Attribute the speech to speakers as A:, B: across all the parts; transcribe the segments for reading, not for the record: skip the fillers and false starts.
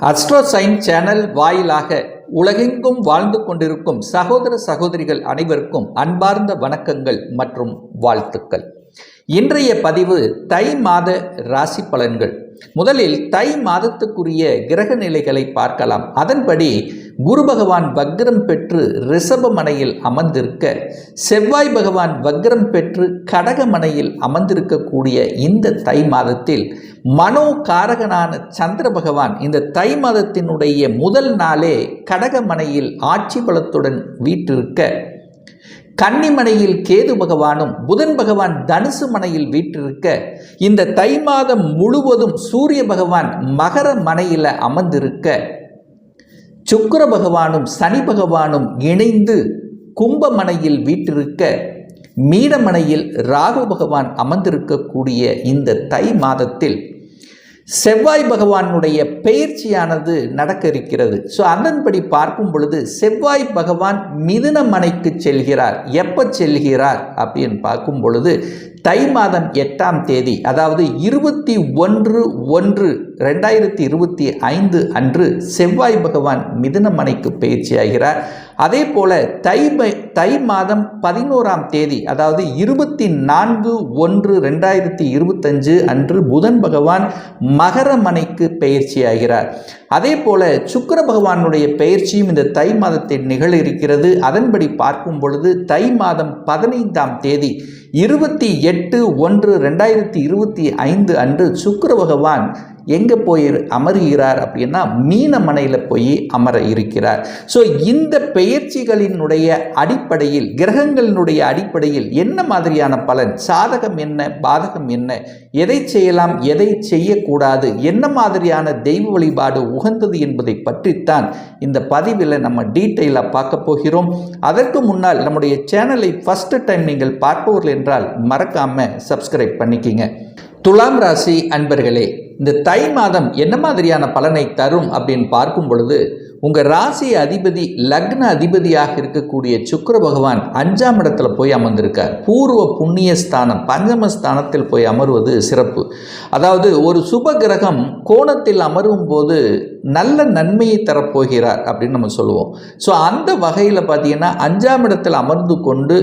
A: Astro sign channel வாயிலாக உலகெங்கும் வாழ்ந்து கொண்டிருக்கும் சகோதர சகோதரிகள் அனைவருக்கும் அன்பார்ந்த வணக்கங்கள் மற்றும் வாழ்த்துக்கள். இன்றைய பதிவு தை மாத ராசி பலன்கள். முதலில் தை மாதத்துக்குரிய கிரக நிலைகளை பார்க்கலாம். அதன்படி குரு பகவான் வக்ரம் பெற்று ரிஷபமனையில் அமர்ந்திருக்க, செவ்வாய் பகவான் வக்ரம் பெற்று கடகமனையில் அமர்ந்திருக்கக்கூடிய இந்த தை மாதத்தில் மனோகாரகனான சந்திர பகவான் இந்த தை மாதத்தினுடைய முதல் நாளே கடகமனையில் ஆட்சி பலத்துடன் வீற்றிருக்க, கன்னிமனையில் கேது பகவானும் புதன் பகவான் தனுசு மனையில் வீற்றிருக்க, இந்த தை மாதம் முழுவதும் சூரிய பகவான் மகர மனையில் அமர்ந்திருக்க, சுக்கிர பகவானும் சனி பகவானும் இணைந்து கும்பமனையில் வீற்றிருக்க, மீனமனையில் ராகு பகவான் அமர்ந்திருக்கக்கூடிய இந்த தை மாதத்தில் செவ்வாய் பகவானுடைய பெயர்ச்சியானது நடக்க இருக்கிறது. ஸோ அதன்படி பார்க்கும் பொழுது செவ்வாய் பகவான் மிதுன மனைக்கு செல்கிறார். எப்போ செல்கிறார் அப்படின்னு பார்க்கும் பொழுது தை மாதம் 8ஆம் தேதி, அதாவது 21/1/2025 அன்று செவ்வாய் பகவான் மிதுன மனைக்கு பயிற்சியாகிறார். அதே போல தை மாதம் 11ஆம் தேதி, அதாவது 24/1/2025 அன்று புதன் பகவான் மகர மனைக்கு பயிற்சியாகிறார். அதே போல சுக்கிர பகவானுடைய பயிற்சியும் இந்த தை மாதத்தில் நிகழ இருக்கிறது. அதன்படி பார்க்கும் பொழுது தை மாதம் 15ஆம் தேதி 28/1/2025 அன்று சுக்கிர பகவான் எங்கே போய் அமர்கிறார் அப்படின்னா மீனமனையில் போய் அமர இருக்கிறார். ஸோ இந்த பெயர்ச்சிகளினுடைய அடிப்படையில், கிரகங்களினுடைய அடிப்படையில் என்ன மாதிரியான பலன், சாதகம் என்ன, பாதகம் என்ன, எதை செய்யலாம், எதை செய்யக்கூடாது, என்ன மாதிரியான தெய்வ வழிபாடு உகந்தது என்பதை பற்றித்தான் இந்த பதிவில் நம்ம டீட்டெயிலாக பார்க்க போகிறோம். அதற்கு முன்னால் நம்முடைய சேனலை ஃபர்ஸ்ட் டைம் நீங்கள் பார்ப்பவர்கள் என்றால் மறக்காமல் சப்ஸ்கிரைப் பண்ணிக்கிங்க. துலாம் ராசி அன்பர்களே, இந்த தை மாதம் என்ன மாதிரியான பலனை தரும் அப்படின்னு பார்க்கும் பொழுது, உங்கள் ராசி அதிபதி லக்ன அதிபதியாக இருக்கக்கூடிய சுக்கிர பகவான் 5ஆம் இடத்துல போய் அமர்ந்திருக்கார். பூர்வ புண்ணிய ஸ்தானம், பஞ்சமஸ்தானத்தில் போய் அமர்வது சிறப்பு. அதாவது ஒரு சுப கிரகம் கோணத்தில் அமரும் போது நல்ல நன்மையை தரப்போகிறார் அப்படின்னு நம்ம சொல்லுவோம். ஸோ அந்த வகையில் பார்த்தீங்கன்னா 5ஆம் இடத்தில் அமர்ந்து கொண்டு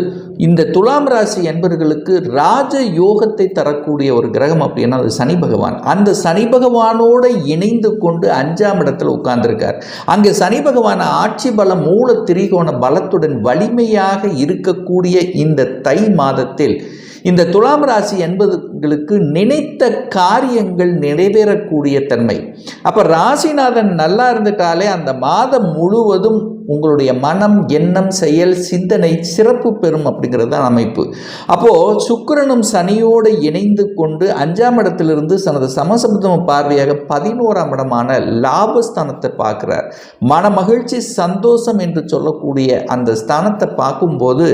A: இந்த துலாம் ராசி என்பவர்களுக்கு ராஜ யோகத்தை தரக்கூடிய ஒரு கிரகம் அப்படின்னா அது சனி பகவான். அந்த சனி பகவானோடு இணைந்து கொண்டு 5ஆம் இடத்தில் உட்கார்ந்திருக்கார். அங்கே சனி பகவான் ஆட்சி பலம் மூல திரிகோண பலத்துடன் வலிமையாக இருக்கக்கூடிய இந்த தை மாதத்தில் இந்த துலாம் ராசி என்பதுகளுக்கு நினைத்த காரியங்கள் நிறைவேறக்கூடிய தன்மை. அப்போ ராசிநாதன் நல்லா இருந்துட்டாலே அந்த மாதம் முழுவதும் உங்களுடைய மனம், எண்ணம், செயல், சிந்தனை சிறப்பு பெறும் அப்படிங்கிறது தான் அமைப்பு. அப்போது சுக்கிரனும் சனியோடு இணைந்து கொண்டு 5ஆம் இடத்திலிருந்து தனது சமசப்தம பார்வையாக 11ஆம் இடமான லாபஸ்தானத்தை பார்க்குறார். மன மகிழ்ச்சி, சந்தோஷம் என்று சொல்லக்கூடிய அந்த ஸ்தானத்தை பார்க்கும்போது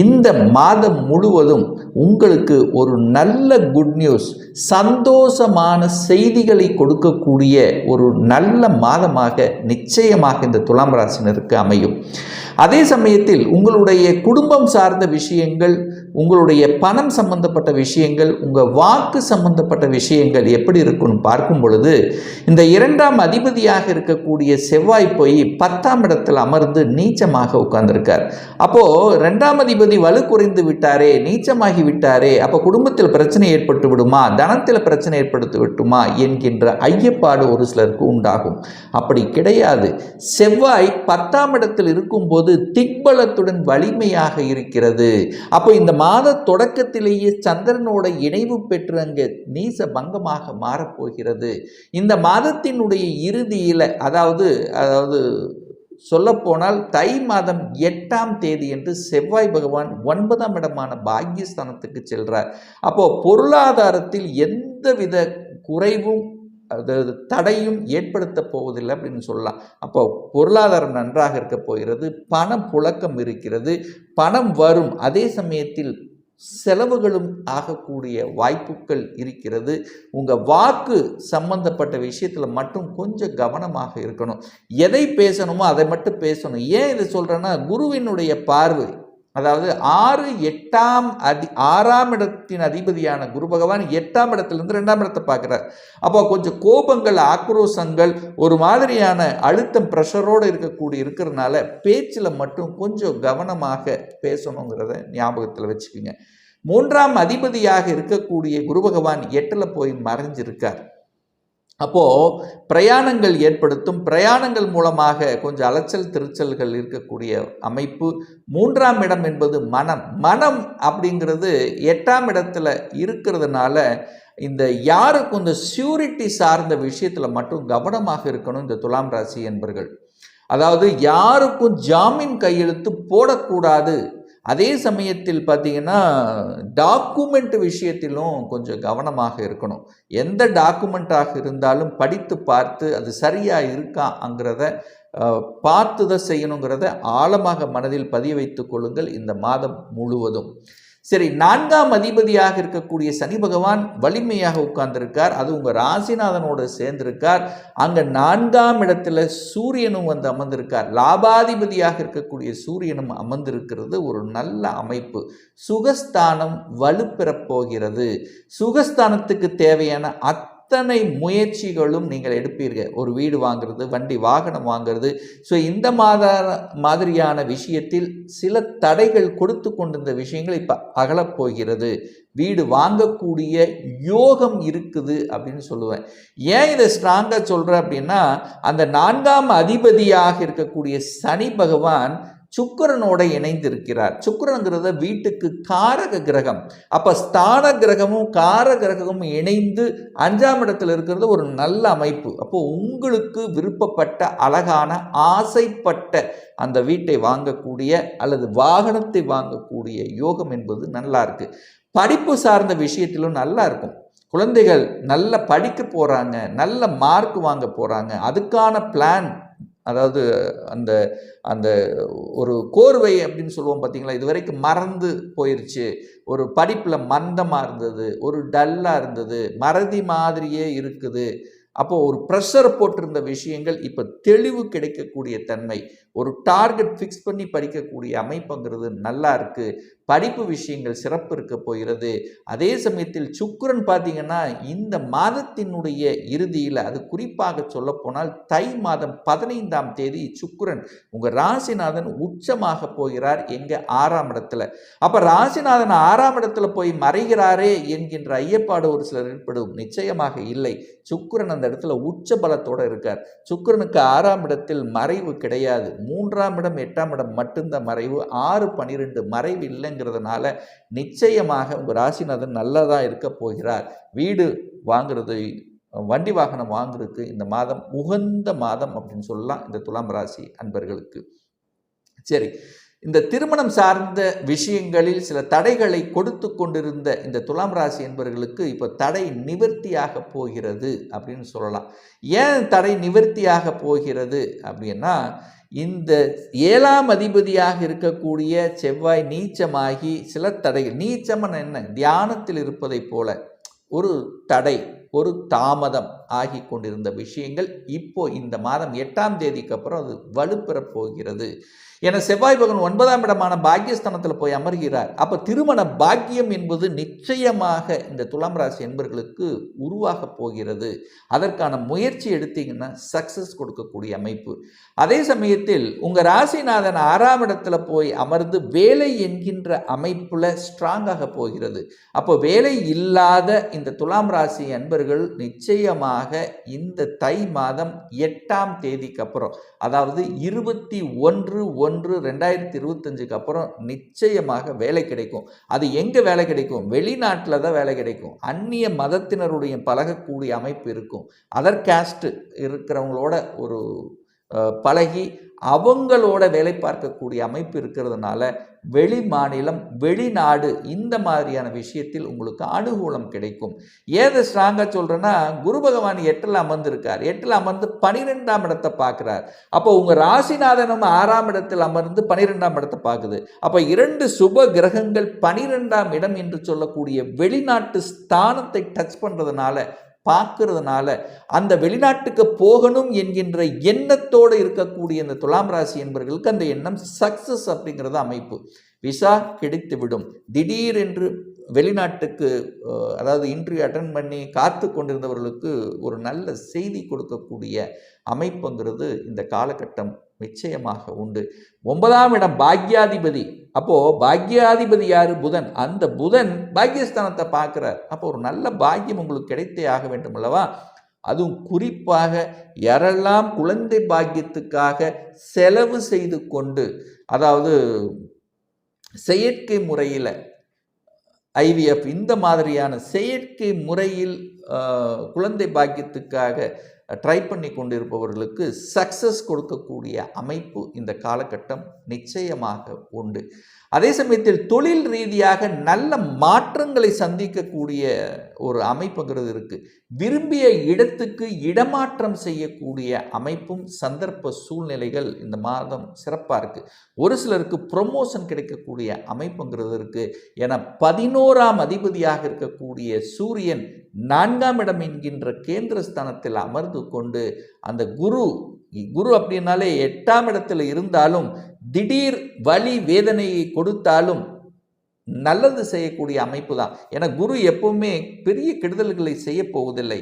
A: இந்த மாதம் முழுவதும் உங்களுக்கு ஒரு நல்ல குட் நியூஸ், சந்தோஷமான செய்திகளை கொடுக்கக்கூடிய ஒரு நல்ல மாதமாக நிச்சயமாக இந்த துலாம் ராசினருக்கு அமையும். அதே சமயத்தில் உங்களுடைய குடும்பம் சார்ந்த விஷயங்கள், உங்களுடைய பணம் சம்பந்தப்பட்ட விஷயங்கள், உங்கள் வாக்கு சம்பந்தப்பட்ட விஷயங்கள் எப்படி இருக்குன்னு பார்க்கும் பொழுது இந்த 2ஆம் அதிபதியாக இருக்கக்கூடிய செவ்வாய் போய் 10ஆம் இடத்தில் அமர்ந்து நீச்சமாக உட்கார்ந்திருக்கார். அப்போது 2ஆம் அதிபதி வலு குறைந்து விட்டாரே, நீச்சமாகி விட்டாரே, அப்போ குடும்பத்தில் பிரச்சனை ஏற்பட்டு விடுமா, தனத்தில் பிரச்சனை ஏற்படுத்தி விட்டுமா என்கின்ற ஐயப்பாடு ஒரு சிலருக்கு உண்டாகும். அப்படி கிடையாது. செவ்வாய் 10ஆம் இடத்தில் இருக்கும்போது திக்பலத்துடன் வலிமையாக இருக்கிறது. அப்போ இந்த மாத தொடக்கத்திலேயே சந்திரனோட இணைவு பெற்று அங்கே நீச பங்கமாக மாறப்போகிறது. இந்த மாதத்தினுடைய இறுதியில், அதாவது சொல்லப்போனால் தை மாதம் 8ஆம் தேதி என்று செவ்வாய் பகவான் 9ஆம் இடமான பாக்கியஸ்தானத்துக்கு செல்றார். அப்போ பொருளாதாரத்தில் எந்தவித குறைவும் அதாவது தடையும் ஏற்படுத்த போவதில்லை அப்படின்னு சொல்லலாம். அப்போ பொருளாதாரம் நன்றாக இருக்க போகிறது, பண புழக்கம் இருக்கிறது, பணம் வரும், அதே சமயத்தில் செலவுகளும் ஆகக்கூடிய வாய்ப்புகள் இருக்கிறது. உங்கள் வாக்கு சம்பந்தப்பட்ட விஷயத்தில் மட்டும் கொஞ்சம் கவனமாக இருக்கணும். எதை பேசணுமோ அதை மட்டும் பேசணும். ஏன் இதை சொல்கிறேன்னா, குருவினுடைய பார்வை அதாவது 6 8ஆம் 6ஆம் இடத்தின் அதிபதியான குரு பகவான் 8ஆம் இடத்திலிருந்து 2ஆம் இடத்தை பார்க்குறார். அப்போ கொஞ்சம் கோபங்கள், ஆக்ரோஷங்கள், ஒரு மாதிரியான அழுத்தம், ப்ரெஷரோடு இருக்கிறதுனால பேச்சில் மட்டும் கொஞ்சம் கவனமாக பேசணுங்கிறத ஞாபகத்தில் வச்சுக்கோங்க. 3ஆம் அதிபதியாக இருக்கக்கூடிய குரு பகவான் 8ல் போய் மறைஞ்சிருக்கார். அப்போது பிரயாணங்கள் ஏற்படுத்தும். பிரயாணங்கள் மூலமாக கொஞ்சம் அலைச்சல் திருச்சல்கள் இருக்கக்கூடிய அமைப்பு. 3ஆம் இடம் என்பது மனம் அப்படிங்கிறது 8ஆம் இடத்துல இருக்கிறதுனால இந்த யாருக்கும் இந்த சியூரிட்டி சார்ந்த விஷயத்தில் மட்டும் கவனமாக இருக்கணும் இந்த துலாம் ராசி என்பர்கள். அதாவது யாருக்கும் ஜாமீன் கையெழுத்து போடக்கூடாது. அதே சமயத்தில் பார்த்தீங்கன்னா டாக்குமெண்ட் விஷயத்திலும் கொஞ்சம் கவனமாக இருக்கணும். எந்த டாக்குமெண்ட்டாக இருந்தாலும் படித்து பார்த்து அது சரியாக இருக்காங்கிறத பார்த்து தான் செய்யணுங்கிறத ஆழமாக மனதில் பதிய வைத்துக் கொள்ளுங்கள் இந்த மாதம் முழுவதும். சரி, 4ஆம் அதிபதியாக இருக்கக்கூடிய சனி பகவான் வலிமையாக உட்கார்ந்திருக்கார். அது உங்கள் ராசிநாதனோடு சேர்ந்திருக்கார். அங்கே 4ஆம் இடத்துல சூரியனும் வந்து அமர்ந்திருக்கார். லாபாதிபதியாக இருக்கக்கூடிய சூரியனும் அமர்ந்திருக்கிறது ஒரு நல்ல அமைப்பு. சுகஸ்தானம் வலுப்பெறப் போகிறது. சுகஸ்தானத்துக்கு தேவையான அத்தனை முயற்சிகளும் நீங்கள் எடுப்பீர்கள். ஒரு வீடு வாங்கிறது, வண்டி வாகனம் வாங்கிறது. ஸோ இந்த மாதிரியான விஷயத்தில் சில தடைகள் கொடுத்து கொண்டிருந்த விஷயங்கள் இப்போ அகலப்போகிறது. வீடு வாங்கக்கூடிய யோகம் இருக்குது அப்படின்னு சொல்லுவேன். ஏன் இதை ஸ்ட்ராங்காக சொல்கிறேன் அப்படின்னா, அந்த 4ஆம் அதிபதியாக இருக்கக்கூடிய சனி பகவான் சுக்கிரனோட இணைந்திருக்கிறார். சுக்கிரனுங்கிறத வீட்டுக்கு காரக கிரகம். அப்போ ஸ்தான கிரகமும் கார கிரகமும் இணைந்து 5ஆம் இடத்துல இருக்கிறது ஒரு நல்ல அமைப்பு. அப்போ உங்களுக்கு விருப்பப்பட்ட அழகான ஆசைப்பட்ட அந்த வீட்டை வாங்கக்கூடிய அல்லது வாகனத்தை வாங்கக்கூடிய யோகம் என்பது நல்லா இருக்கு. படிப்பு சார்ந்த விஷயத்திலும் நல்லா இருக்கும். குழந்தைகள் நல்ல படிக்க போகிறாங்க, நல்ல மார்க் வாங்க போகிறாங்க. அதுக்கான பிளான், அதாவது அந்த அந்த ஒரு கோர்வை அப்படின்னு சொல்லுவோம் பார்த்தீங்களா, இது வரைக்கும் மறந்து போயிடுச்சு, ஒரு படிப்பில் மந்தமாக இருந்தது, ஒரு டல்லாக இருந்தது, மறதி மாதிரியே இருக்குது. அப்போது ஒரு ப்ரெஷர் போட்டிருந்த விஷயங்கள் இப்போ தெளிவு கிடைக்கக்கூடிய தன்மை, ஒரு டார்கெட் ஃபிக்ஸ் பண்ணி படிக்கக்கூடிய அமைப்புங்கிறது நல்லா இருக்குது. படிப்பு விஷயங்கள் சிறப்பு இருக்க போகிறது. அதே சமயத்தில் சுக்கிரன் பார்த்தீங்கன்னா இந்த மாதத்தினுடைய இறுதியில், அது குறிப்பாக சொல்லப்போனால் தை மாதம் 15ஆம் தேதி சுக்கிரன் உங்கள் ராசிநாதன் உச்சமாக போகிறார். எங்கே? 6ஆம் இடத்துல. அப்போ ராசிநாதன் 6ஆம் இடத்துல போய் மறைகிறாரே என்கின்ற ஐயப்பாடு ஒரு சிலர் ஏற்படும். நிச்சயமாக இல்லை. சுக்கிரன் அந்த இடத்துல உச்ச பலத்தோடு இருக்கார். சுக்கிரனுக்கு 6ஆம் இடத்தில் மறைவு கிடையாது. 3ஆம் இடம் 8ஆம் இடம் மட்டும்தான் மறைவு. 6 12 மறைவு இல்லைங்கிறதுனால நிச்சயமாக உங்கள் ராசிநாதன் நல்லதாக இருக்க போகிறார். வீடு வாங்குறது, வண்டி வாகனம் வாங்குறதுக்கு இந்த மாதம் உகந்த மாதம் அப்படின்னு சொல்லலாம் இந்த துலாம் ராசி அன்பர்களுக்கு. சரி, இந்த திருமணம் சார்ந்த விஷயங்களில் சில தடைகளை கொடுத்து கொண்டிருந்த இந்த துலாம் ராசி என்பவர்களுக்கு இப்போ தடை நிவர்த்தியாக போகிறது அப்படின்னு சொல்லலாம். ஏன் தடை நிவர்த்தியாக போகிறது அப்படின்னா, இந்த 7ஆம் அதிபதியாக இருக்கக்கூடிய செவ்வாய் நீச்சமாகி சில தடைகள், நீச்சம்னு என்ன, தியானத்தில் இருப்பதை போல ஒரு தடை, ஒரு தாமதம் ஆகி கொண்டிருந்த விஷயங்கள் இப்போ இந்த மாதம் 8ஆம் தேதிக்கு அப்புறம் அது வலுப்பெறப் போகிறது. என செவ்வாய் பகவான் 9ஆம் இடமான பாக்கியஸ்தானத்தில் போய் அமர்கிறார். அப்போ திருமண பாக்கியம் என்பது நிச்சயமாக இந்த துலாம் ராசி என்பவர்களுக்கு உருவாக போகிறது. அதற்கான முயற்சி எடுத்தீங்கன்னா சக்சஸ் கொடுக்கக்கூடிய அமைப்பு. அதே சமயத்தில் உங்கள் ராசிநாதன் 6ஆம் இடத்துல போய் அமர்ந்து வேலை என்கின்ற அமைப்புல ஸ்ட்ராங்காக போகிறது. அப்போ வேலை இல்லாத இந்த துலாம் ராசி அன்பர்கள் நிச்சயமாக இந்த தை மாதம் 8ஆம் தேதிக்கு அப்புறம், அதாவது 21/1/2025 அப்புறம் நிச்சயமாக வேலை கிடைக்கும். அது எங்கே வேலை கிடைக்கும்? வெளிநாட்டில் தான் வேலை கிடைக்கும். அந்நிய மதத்தினருடைய பழகக்கூடிய அமைப்பு இருக்கும். அதர் கேஸ்ட் இருக்கிறவங்களோட ஒரு பழகி அவங்களோட வேலை பார்க்கக்கூடிய அமைப்பு இருக்கிறதுனால வெளி மாநிலம், வெளிநாடு இந்த மாதிரியான விஷயத்தில் உங்களுக்கு அனுகூலம் கிடைக்கும். ஏதை ஸ்ட்ராங்காக சொல்கிறேன்னா, குரு பகவான் 8ல் அமர்ந்திருக்கார். 8ல் அமர்ந்து 12ஆம் இடத்தை பார்க்குறார். அப்போ உங்கள் ராசிநாதனும் 6ஆம் இடத்தில் அமர்ந்து 12ஆம் இடத்தை பார்க்குது. அப்போ 2 சுப கிரகங்கள் 12ஆம் இடம் என்று சொல்லக்கூடிய வெளிநாட்டு ஸ்தானத்தை டச் பண்ணுறதுனால, பார்க்கறதுனால, அந்த வெளிநாட்டுக்கு போகணும் என்கின்ற எண்ணத்தோடு இருக்கக்கூடிய இந்த துலாம் ராசி என்பவர்களுக்கு அந்த எண்ணம் சக்சஸ் அப்படிங்கிறது அமைப்பு. விசா கிடைத்துவிடும். திடீரென்று வெளிநாட்டுக்கு அதாவது இன்டர்வியூ அட்டன் பண்ணி காத்து கொண்டிருந்தவர்களுக்கு ஒரு நல்ல செய்தி கொடுக்கக்கூடிய அமைப்புங்கிறது இந்த காலகட்டம் நிச்சயமாக உண்டு. 9ஆம் இடம் பாக்யாதிபதி. அப்போது பாக்யாதிபதி யார்? புதன். அந்த புதன் பாக்யஸ்தானத்தை பார்க்குறார். அப்போ ஒரு நல்ல பாக்கியம் உங்களுக்கு கிடைத்தே ஆக வேண்டும் அல்லவா? அதுவும் குறிப்பாக யாரெல்லாம் குழந்தை பாக்கியத்துக்காக செலவு செய்து கொண்டு, அதாவது செயற்கை முறையில் ஐவிஎஃப் இந்த மாதிரியான செயற்கை முறையில் குழந்தை பாக்கியத்துக்காக ட்ரை பண்ணி கொண்டிருப்பவர்களுக்கு சக்ஸஸ் கொடுக்கக்கூடிய அமைப்பு இந்த காலகட்டம் நிச்சயமாக உண்டு. அதே சமயத்தில் தொழில் ரீதியாக நல்ல மாற்றங்களை சந்திக்கக்கூடிய ஒரு அமைப்புங்கிறது இருக்குது. விரும்பிய இடத்துக்கு இடமாற்றம் செய்யக்கூடிய அமைப்பும் சந்தர்ப்ப சூழ்நிலைகள் இந்த மாதம் சிறப்பாக இருக்குது. ஒரு சிலருக்கு ப்ரொமோஷன் கிடைக்கக்கூடிய அமைப்புங்கிறது இருக்குது. ஏன்னா 11ஆம் அதிபதியாக இருக்கக்கூடிய சூரியன் 4ஆம் இடம் என்கின்ற கேந்திரஸ்தானத்தில் அமர்ந்து கொண்டு அந்த குரு அப்படின்னாலே 8ஆம் இடத்துல இருந்தாலும் திடீர் வலி வேதனையை கொடுத்தாலும் நல்லது செய்யக்கூடிய அமைப்பு தான். ஏன்னா குரு எப்பவுமே பெரிய கெடுதல்களை செய்ய போவதில்லை.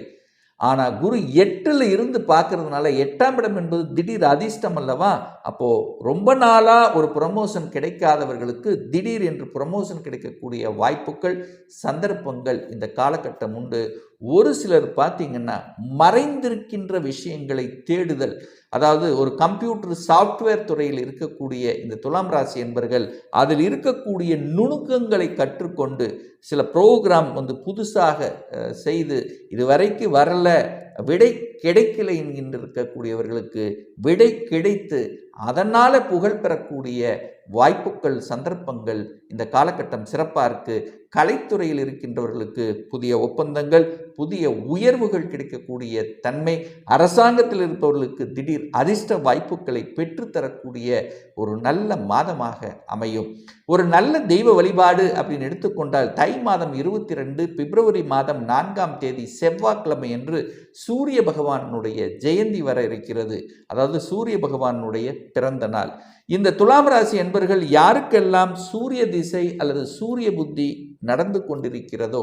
A: ஆனால் குரு 8ல் இருந்து பார்க்கறதுனால 8ஆம் இடம் என்பது திடீர் அதிர்ஷ்டம் அல்லவா? அப்போது ரொம்ப நாளாக ஒரு ப்ரமோஷன் கிடைக்காதவர்களுக்கு திடீர் என்று ப்ரமோஷன் கிடைக்கக்கூடிய வாய்ப்புகள் சந்தர்ப்பங்கள் இந்த காலகட்டம் உண்டு. ஒரு சிலர் பார்த்தீங்கன்னா மறைந்திருக்கின்ற விஷயங்களை தேடுதல், அதாவது ஒரு கம்ப்யூட்டர் சாஃப்ட்வேர் துறையில் இருக்கக்கூடிய இந்த துலாம் ராசி என்பர்கள் அதில் இருக்கக்கூடிய நுணுக்கங்களை கற்றுக்கொண்டு சில ப்ரோக்ராம் புதுசாக செய்து இதுவரைக்கு வரல, விடை கிடைக்கலை என்கின்ற இருக்கக்கூடியவர்களுக்கு விடை கிடைத்து அதனால் புகழ் பெறக்கூடிய வாய்ப்புகள் சந்தர்ப்பங்கள் இந்த காலகட்டம் சிறப்பாக இருக்குது. கலைத்துறையில் இருக்கின்றவர்களுக்கு புதிய ஒப்பந்தங்கள், புதிய உயர்வுகள் கிடைக்கக்கூடிய தன்மை, அரசாங்கத்தில் இருப்பவர்களுக்கு திடீர் அதிர்ஷ்ட வாய்ப்புகளை பெற்றுத்தரக்கூடிய ஒரு நல்ல மாதமாக அமையும். ஒரு நல்ல தெய்வ வழிபாடு அப்படின்னு எடுத்துக்கொண்டால் தை மாதம் 22 பிப்ரவரி மாதம் 4ஆம் தேதி செவ்வாய்க்கிழமை என்று சூரிய பகவானுடைய ஜெயந்தி வர இருக்கிறது. அதாவது சூரிய பகவானுடைய பிறந்த நாள். இந்த துலாம் ராசி என்பர்கள் யாருக்கெல்லாம் சூரிய திசை அல்லது சூரிய புத்தி நடந்து கொண்டிருக்கிறதோ,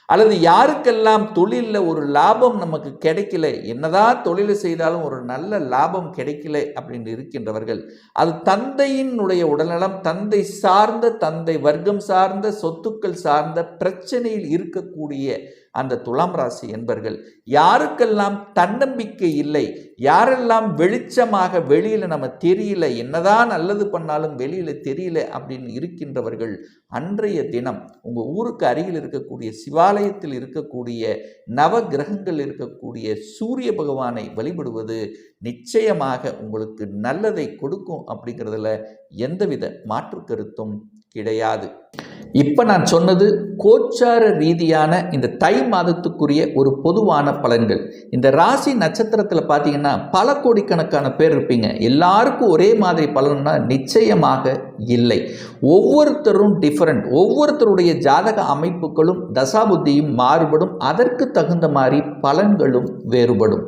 A: அல்லது யாருக்கெல்லாம் தொழிலில் ஒரு லாபம் நமக்கு கிடைக்கல, என்னதான் தொழில் செய்தாலும் ஒரு நல்ல லாபம் கிடைக்கல அப்படின்னு இருக்கின்றவர்கள், அது தந்தையினுடைய உடல்நலம், தந்தை சார்ந்த, தந்தை வர்க்கம் சார்ந்த, சொத்துக்கள் சார்ந்த பிரச்சனையில் இருக்கக்கூடிய அந்த துலாம் ராசி என்பர்கள் யாருக்கெல்லாம் தன்னம்பிக்கை இல்லை, யாரெல்லாம் வெளிச்சமாக வெளியில் நம்ம தெரியல, என்னதான் நல்லது பண்ணாலும் வெளியில் தெரியல அப்படின்னு இருக்கின்றவர்கள் அன்றைய தினம் உங்கள் ஊருக்கு அருகில் இருக்கக்கூடிய சிவாலயத்தில் இருக்கக்கூடிய நவ கிரகங்கள் இருக்கக்கூடிய சூரிய பகவானை வழிபடுவது நிச்சயமாக உங்களுக்கு நல்லதை கொடுக்கும் அப்படிங்கிறதுல எந்தவித மாற்று கருத்தும் கிடையாது. இப்போ நான் சொன்னது கோச்சார ரீதியான இந்த தை மாதத்துக்குரிய ஒரு பொதுவான பலன்கள். இந்த ராசி நட்சத்திரத்தில் பார்த்தீங்கன்னா பல கோடிக்கணக்கான பேர் இருப்பீங்க. எல்லாருக்கும் ஒரே மாதிரி பலன்னா நிச்சயமாக இல்லை. ஒவ்வொருத்தரும் டிஃபரெண்ட். ஒவ்வொருத்தருடைய ஜாதக அமைப்புகளும் தசாபுத்தியும் மாறுபடும். அதற்கு தகுந்த மாதிரி பலன்களும் வேறுபடும்.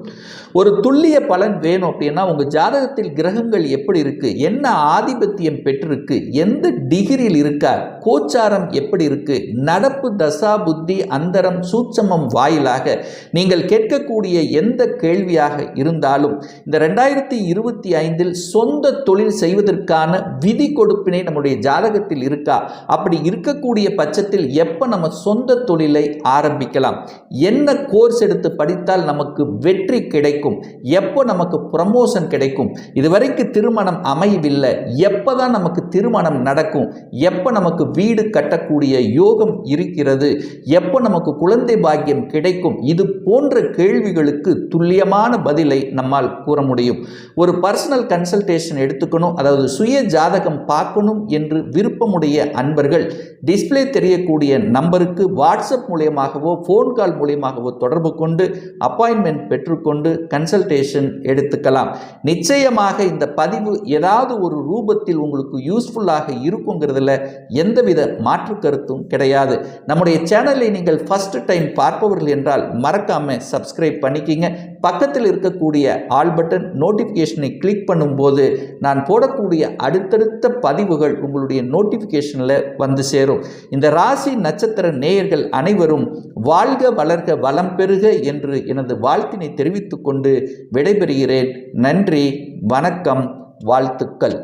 A: ஒரு துல்லிய பலன் வேணும் அப்படின்னா உங்கள் ஜாதகத்தில் கிரகங்கள் எப்படி இருக்கு, என்ன ஆதிபத்தியம் பெற்றிருக்கு, எந்த டிகிரியில் இருக்கா, கோச்சாரம் எப்படி இருக்கு, நடப்பு தசா புத்தி அந்தரம் சூட்சமம் வாயிலாக நீங்கள் கேட்கக்கூடிய எந்த கேள்வியாக இருந்தாலும் இந்த 2025 சொந்த தொழில் செய்வதற்கான விதி கொடுப்பினை நம்முடைய ஜாதகத்தில் இருக்கா, அப்படி இருக்கக்கூடிய பட்சத்தில் எப்போ நம்ம சொந்த தொழிலை ஆரம்பிக்கலாம், என்ன கோர்ஸ் எடுத்து படித்தால் நமக்கு வெற்றி கிடைக்கும், எப்போ நமக்கு ப்ரமோஷன் கிடைக்கும், இதுவரைக்கும் திருமணம் அமையவில்லை, எப்போதான் நமக்கு திருமணம் நடக்கும், எப்போ நமக்கு வீடு கட்டக்கூடிய யோகம் இருக்கிறது, எப்போ நமக்கு குழந்தை பாக்கியம் கிடைக்கும், இது போன்ற கேள்விகளுக்கு துல்லியமான பதிலை நம்மால் கூற முடியும். ஒரு பர்சனல் கன்சல்டேஷன் எடுத்துக்கணும், அதாவது சுய ஜாதகம் பார்க்கணும் என்று விருப்பமுடைய அன்பர்கள் டிஸ்பிளே தெரியக்கூடிய நம்பருக்கு வாட்ஸ்அப் மூலியமாகவோ ஃபோன் கால் மூலியமாகவோ தொடர்பு கொண்டு அப்பாயின்மெண்ட் பெற்றுக்கொண்டு கன்சல்டேஷன் எடுத்துக்கலாம். நிச்சயமாக இந்த பதிவு ஏதாவது ஒரு ரூபத்தில் உங்களுக்கு யூஸ்ஃபுல்லாக இருக்குங்கிறதுல எந்தவித மாற்று கருத்தும் கிடையாது. நம்முடைய சேனலை நீங்கள் ஃபர்ஸ்ட் டைம் பார்ப்பவர்கள் பார்த்தவர்கள் என்றால் மறக்காம சப்ஸ்கிரைப் பண்ணிக்கிங்க. பக்கத்தில் இருக்கக்கூடிய ஆல் பட்டன் நோட்டிஃபிகேஷனை கிளிக் பண்ணும்போது நான் போடக்கூடிய அடுத்தடுத்த பதிவுகள் உங்களுடைய நோட்டிஃபிகேஷனில் வந்து சேரும். இந்த ராசி நட்சத்திர நேயர்கள் அனைவரும் வாழ்க வளர்க வளம் பெறுக என்று எனது வாழ்த்தினை தெரிவித்துக் கொண்டு விடைபெறுகிறேன். நன்றி, வணக்கம், வாழ்த்துக்கள்.